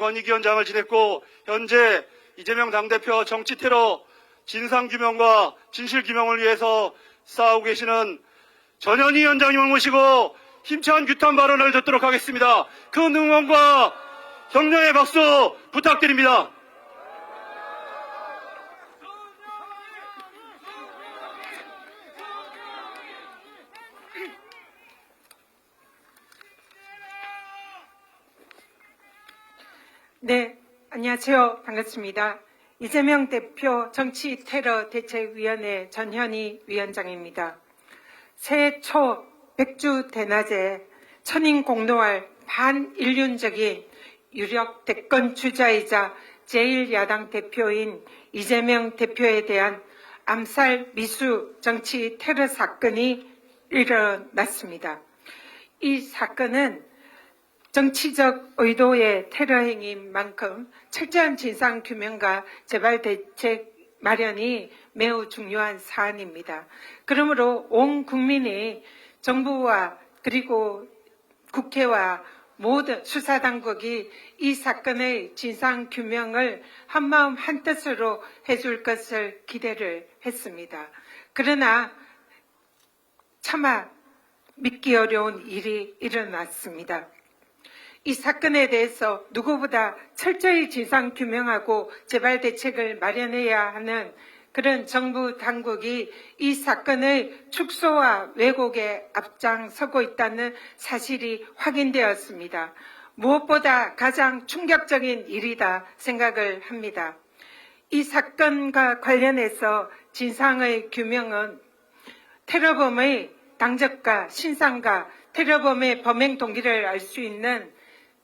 권익위원장을 지냈고 현재 이재명 당대표 정치 테러 진상규명과 진실규명을 위해서 싸우고 계시는 전현희 위원장님을 모시고 힘찬 규탄 발언을 듣도록 하겠습니다. 큰 응원과 격려의 박수 부탁드립니다. 네, 안녕하세요. 반갑습니다. 이재명 대표 정치테러대책위원회 전현희 위원장입니다. 새해 초 백주 대낮에 천인공노할 반인륜적인 유력 대권 주자이자 제1야당 대표인 이재명 대표에 대한 암살 미수 정치 테러 사건이 일어났습니다. 이 사건은 정치적 의도의 테러 행위인 만큼 철저한 진상규명과 재발 대책 마련이 매우 중요한 사안입니다. 그러므로 온 국민이 정부와 그리고 국회와 모든 수사당국이 이 사건의 진상규명을 한마음 한뜻으로 해줄 것을 기대를 했습니다. 그러나 차마 믿기 어려운 일이 일어났습니다. 이 사건에 대해서 누구보다 철저히 진상규명하고 재발 대책을 마련해야 하는 그런 정부 당국이 이 사건의 축소와 왜곡에 앞장서고 있다는 사실이 확인되었습니다. 무엇보다 가장 충격적인 일이다 생각을 합니다. 이 사건과 관련해서 진상의 규명은 테러범의 당적과 신상과 테러범의 범행 동기를 알 수 있는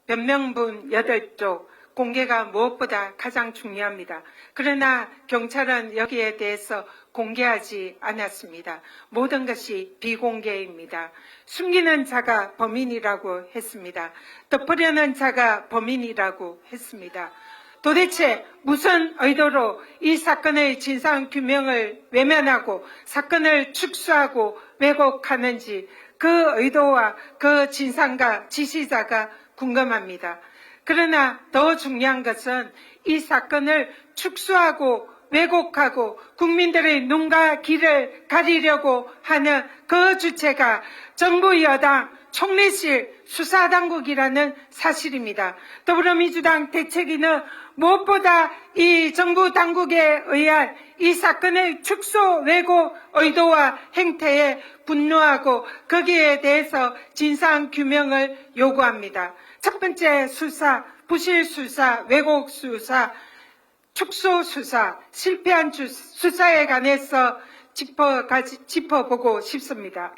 변명문 8쪽 공개가 무엇보다 가장 중요합니다. 그러나 경찰은 여기에 대해서 공개하지 않았습니다. 모든 것이 비공개입니다. 숨기는 자가 범인이라고 했습니다. 덮으려는 자가 범인이라고 했습니다. 도대체 무슨 의도로 이 사건의 진상규명을 외면하고 사건을 축소하고 왜곡하는지 그 의도와 그 진상과 지시자가 궁금합니다. 그러나 더 중요한 것은 이 사건을 축소하고 왜곡하고 국민들의 눈과 귀를 가리려고 하는 그 주체가 정부 여당 총리실 수사당국이라는 사실입니다. 더불어민주당 대책위는 무엇보다 이 정부 당국에 의한 이 사건의 축소 왜곡 의도와 행태에 분노하고 거기에 대해서 진상규명을 요구합니다. 첫 번째 수사, 부실 수사, 왜곡 수사, 축소 수사, 실패한 수사에 관해서 짚어보고 싶습니다.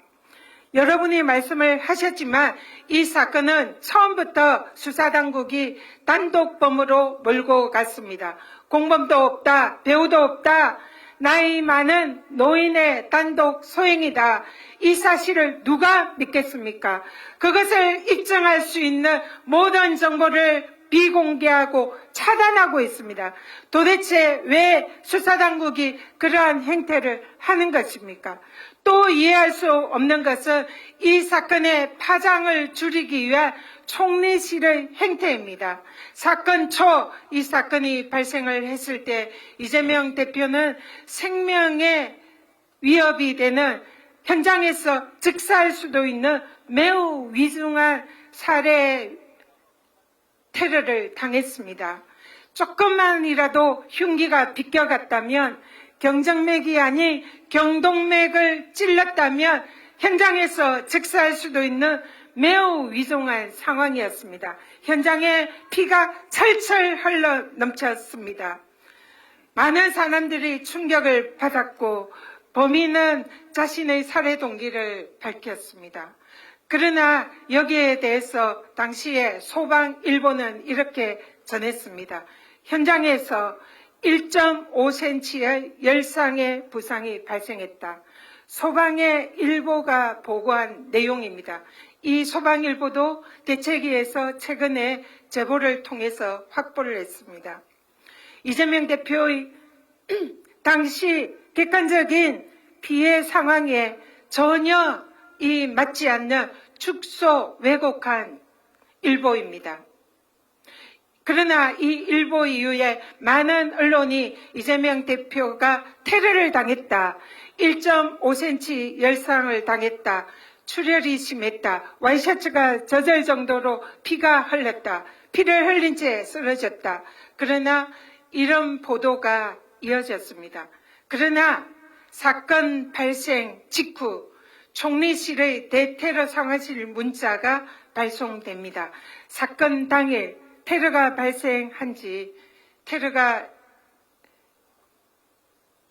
여러분이 말씀을 하셨지만 이 사건은 처음부터 수사당국이 단독범으로 몰고 갔습니다. 공범도 없다, 배우도 없다, 나이 많은 노인의 단독 소행이다. 이 사실을 누가 믿겠습니까? 그것을 입증할 수 있는 모든 정보를 비공개하고 차단하고 있습니다. 도대체 왜 수사당국이 그러한 행태를 하는 것입니까? 또 이해할 수 없는 것은 이 사건의 파장을 줄이기 위한 총리실의 행태입니다. 사건 초 이 사건이 발생을 했을 때 이재명 대표는 생명에 위협이 되는 현장에서 즉사할 수도 있는 매우 위중한 살해 테러를 당했습니다. 조금만이라도 흉기가 비껴갔다면 경정맥이 아닌 경동맥을 찔렀다면 현장에서 즉사할 수도 있는 매우 위중한 상황이었습니다. 현장에 피가 철철 흘러 넘쳤습니다. 많은 사람들이 충격을 받았고 범인은 자신의 살해 동기를 밝혔습니다. 그러나 여기에 대해서 당시에 소방일보는 이렇게 전했습니다. 현장에서 1.5cm의 열상의 부상이 발생했다. 소방의 일보가 보고한 내용입니다. 이 소방일보도 대책위에서 최근에 제보를 통해서 확보를 했습니다. 이재명 대표의 당시 객관적인 피해 상황에 전혀 맞지 않는 축소 왜곡한 일보입니다. 그러나 이 일보 이후에 많은 언론이 이재명 대표가 테러를 당했다, 1.5cm 열상을 당했다, 출혈이 심했다, 와이셔츠가 젖을 정도로 피가 흘렀다, 피를 흘린 채 쓰러졌다. 그러나 이런 보도가 이어졌습니다. 그러나 사건 발생 직후 총리실의 대테러 상황실 문자가 발송됩니다. 사건 당일 테러가 발생한 지 테러가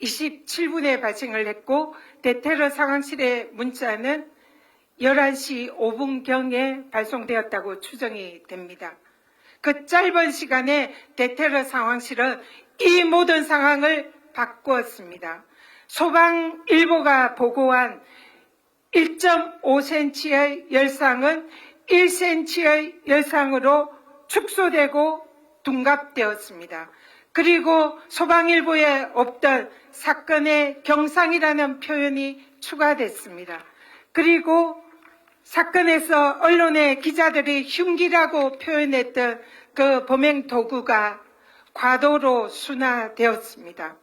27분에 발생을 했고 대테러 상황실의 문자는 11시 5분경에 발송되었다고 추정이 됩니다. 그 짧은 시간에 대테러 상황실은 이 모든 상황을 바꾸었습니다. 소방일보가 보고한 1.5cm의 열상은 1cm의 열상으로 축소되고 둔갑되었습니다. 그리고 소방일보에 없던 사건의 경상이라는 표현이 추가됐습니다. 그리고 사건에서 언론의 기자들이 흉기라고 표현했던 그 범행 도구가 과도로 순화되었습니다.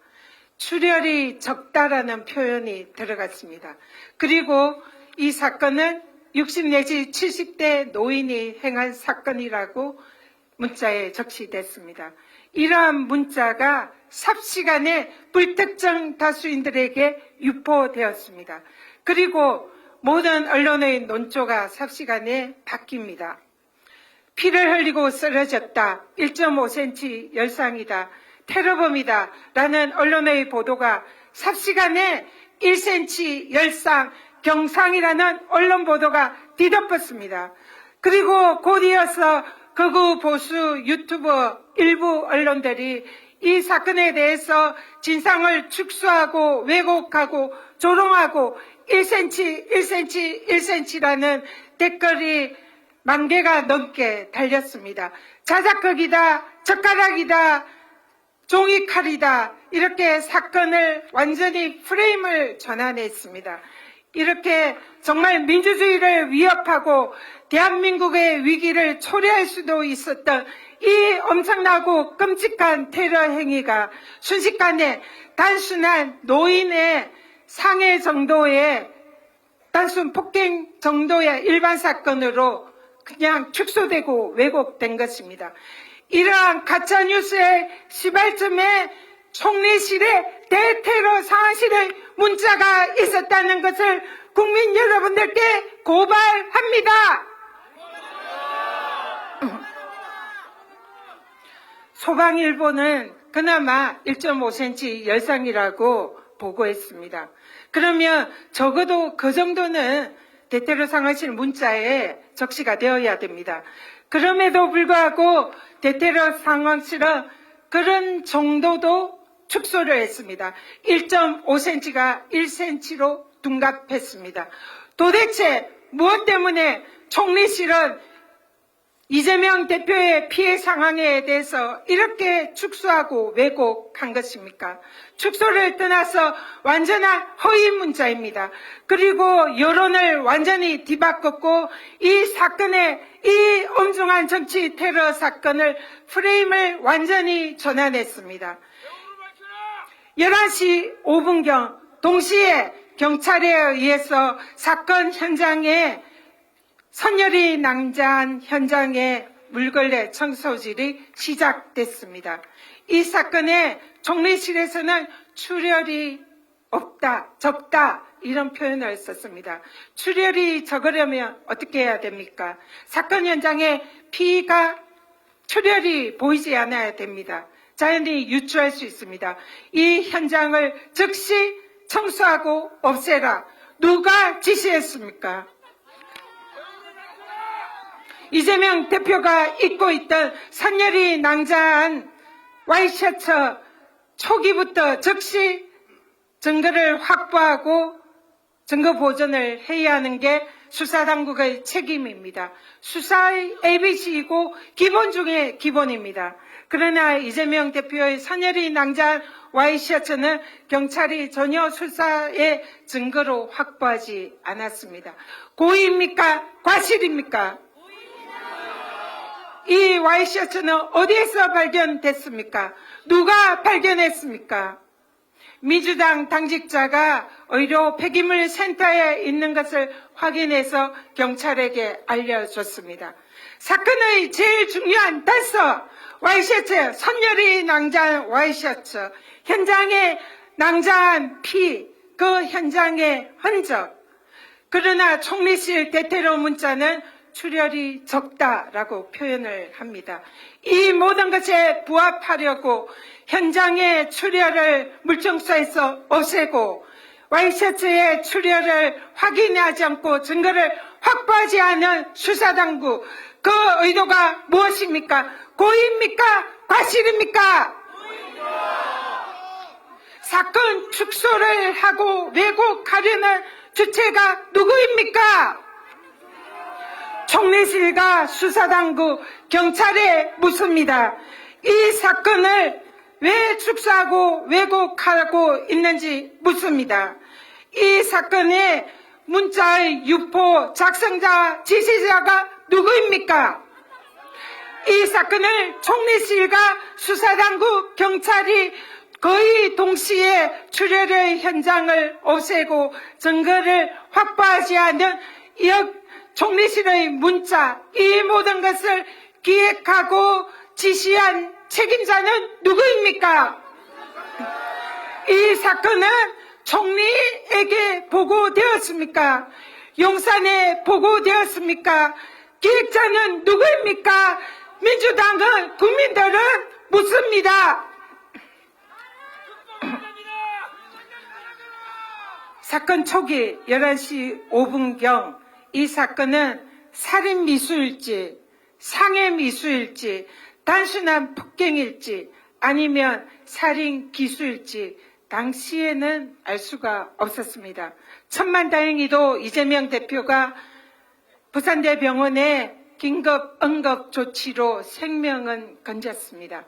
출혈이 적다라는 표현이 들어갔습니다. 그리고 이 사건은 60 내지 70대 노인이 행한 사건이라고 문자에 적시됐습니다. 이러한 문자가 삽시간에 불특정 다수인들에게 유포되었습니다. 그리고 모든 언론의 논조가 삽시간에 바뀝니다. 피를 흘리고 쓰러졌다, 1.5cm 열상이다, 테러범이다 라는 언론의 보도가 삽시간에 1cm 열상 경상이라는 언론 보도가 뒤덮었습니다. 그리고 곧 이어서 극우 보수 유튜버 일부 언론들이 이 사건에 대해서 진상을 축소하고 왜곡하고 조롱하고 1cm, 1cm, 1cm라는 댓글이 10,000개가 넘게 달렸습니다. 자작극이다, 젓가락이다, 종이칼이다, 이렇게 사건을 완전히 프레임을 전환했습니다. 이렇게 정말 민주주의를 위협하고 대한민국의 위기를 초래할 수도 있었던 이 엄청나고 끔찍한 테러 행위가 순식간에 단순한 노인의 상해 정도의 단순 폭행 정도의 일반 사건으로 그냥 축소되고 왜곡된 것입니다. 이러한 가짜뉴스의 시발점에 총리실에 대테러 상황실의 문자가 있었다는 것을 국민 여러분들께 고발합니다. 소방일보는 그나마 1.5cm 열상이라고 보고했습니다. 그러면 적어도 그 정도는 대테러 상황실 문자에 적시가 되어야 됩니다. 그럼에도 불구하고 대테러 상황실은 그런 정도도 축소를 했습니다. 1.5cm가 1cm로 둔갑했습니다. 도대체 무엇 때문에 총리실은 이재명 대표의 피해 상황에 대해서 이렇게 축소하고 왜곡한 것입니까? 축소를 떠나서 완전한 허위 문자입니다. 그리고 여론을 완전히 뒤바꿨고 이 사건의 이 엄중한 정치 테러 사건을 프레임을 완전히 전환했습니다. 11시 5분경 동시에 경찰에 의해서 사건 현장에 선열이 낭자한 현장의 물걸레 청소질이 시작됐습니다. 이 사건에 총리실에서는 출혈이 없다, 적다 이런 표현을 썼습니다. 출혈이 적으려면 어떻게 해야 됩니까? 사건 현장에 피가 출혈이 보이지 않아야 됩니다. 자연히 유추할 수 있습니다. 이 현장을 즉시 청소하고 없애라. 누가 지시했습니까? 이재명 대표가 입고 있던 선열이 낭자한 와이셔츠 초기부터 즉시 증거를 확보하고 증거 보존을 해야 하는 게 수사당국의 책임입니다. 수사의 ABC이고 기본 중에 기본입니다. 그러나 이재명 대표의 선열이 낭자한 와이셔츠는 경찰이 전혀 수사의 증거로 확보하지 않았습니다. 고의입니까? 과실입니까? 이 와이셔츠는 어디에서 발견됐습니까? 누가 발견했습니까? 민주당 당직자가 의료 폐기물 센터에 있는 것을 확인해서 경찰에게 알려줬습니다. 사건의 제일 중요한 단서, 와이셔츠, 선열이 낭자한 와이셔츠, 현장에 낭자한 피, 그 현장의 흔적. 그러나 총리실 대테러 문자는 출혈이 적다라고 표현을 합니다. 이 모든 것에 부합하려고 현장의 출혈을 물청소에서 없애고 와이셔츠의 출혈을 확인하지 않고 증거를 확보하지 않은 수사당국, 그 의도가 무엇입니까? 고의입니까? 과실입니까? 사건 축소를 하고 왜곡하려는 주체가 누구입니까? 총리실과 수사당국, 경찰에 묻습니다. 이 사건을 왜 축소하고 왜곡하고 있는지 묻습니다. 이 사건의 문자의 유포, 작성자, 지시자가 누구입니까? 이 사건을 총리실과 수사당국, 경찰이 거의 동시에 출혈의 현장을 없애고 증거를 확보하지 않은 총리실의 문자, 이 모든 것을 기획하고 지시한 책임자는 누구입니까? 이 사건은 총리에게 보고되었습니까? 용산에 보고되었습니까? 기획자는 누구입니까? 민주당은, 국민들은 묻습니다. 사건 초기 11시 5분경 이 사건은 살인 미수일지, 상해 미수일지, 단순한 폭행일지, 아니면 살인 기수일지 당시에는 알 수가 없었습니다. 천만다행히도 이재명 대표가 부산대병원에 긴급 응급 조치로 생명은 건졌습니다.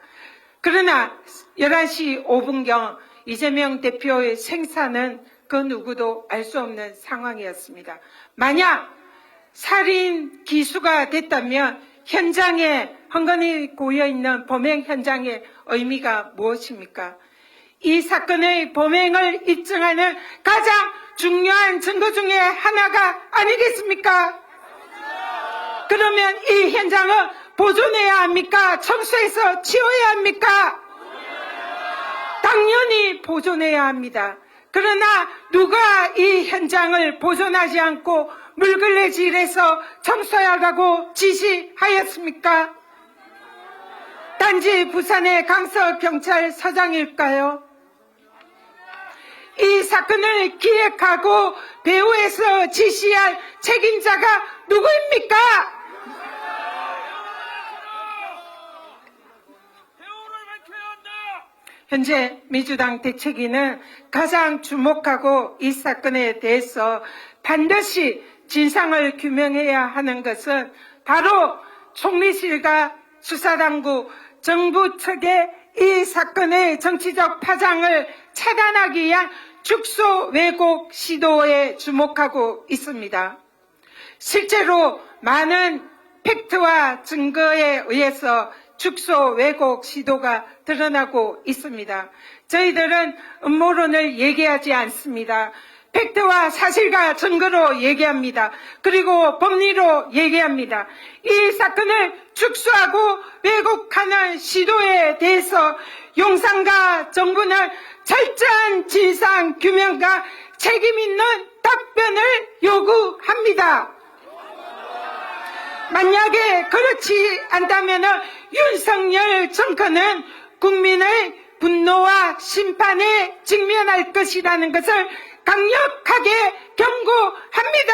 그러나 11시 5분경 이재명 대표의 생사는 그 누구도 알 수 없는 상황이었습니다. 만약 살인 기수가 됐다면 현장에 헝겊이 고여있는 범행 현장의 의미가 무엇입니까? 이 사건의 범행을 입증하는 가장 중요한 증거 중에 하나가 아니겠습니까? 그러면 이 현장을 보존해야 합니까? 청소해서 치워야 합니까? 당연히 보존해야 합니다. 그러나 누가 이 현장을 보존하지 않고 물걸레질해서 청소하라고 지시하였습니까? 단지 부산의 강서경찰서장일까요? 이 사건을 기획하고 배후에서 지시할 책임자가 누구입니까? 현재 민주당 대책위는 가장 주목하고 이 사건에 대해서 반드시 진상을 규명해야 하는 것은 바로 총리실과 수사당국, 정부 측의 이 사건의 정치적 파장을 차단하기 위한 축소 왜곡 시도에 주목하고 있습니다. 실제로 많은 팩트와 증거에 의해서 축소 왜곡 시도가 드러나고 있습니다. 저희들은 음모론을 얘기하지 않습니다. 팩트와 사실과 증거로 얘기합니다. 그리고 법리로 얘기합니다. 이 사건을 축소하고 왜곡하는 시도에 대해서 용산과 정부는 철저한 진상 규명과 책임 있는 답변을 요구합니다. 만약에 그렇지 않다면 윤석열 정권은 국민의 분노와 심판에 직면할 것이라는 것을 강력하게 경고합니다.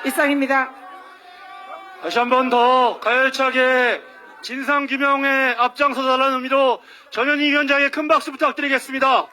이상입니다. 다시 한 번 더 가열차게 진상규명에 앞장서달라는 의미로 전현희 위원장의 큰 박수 부탁드리겠습니다.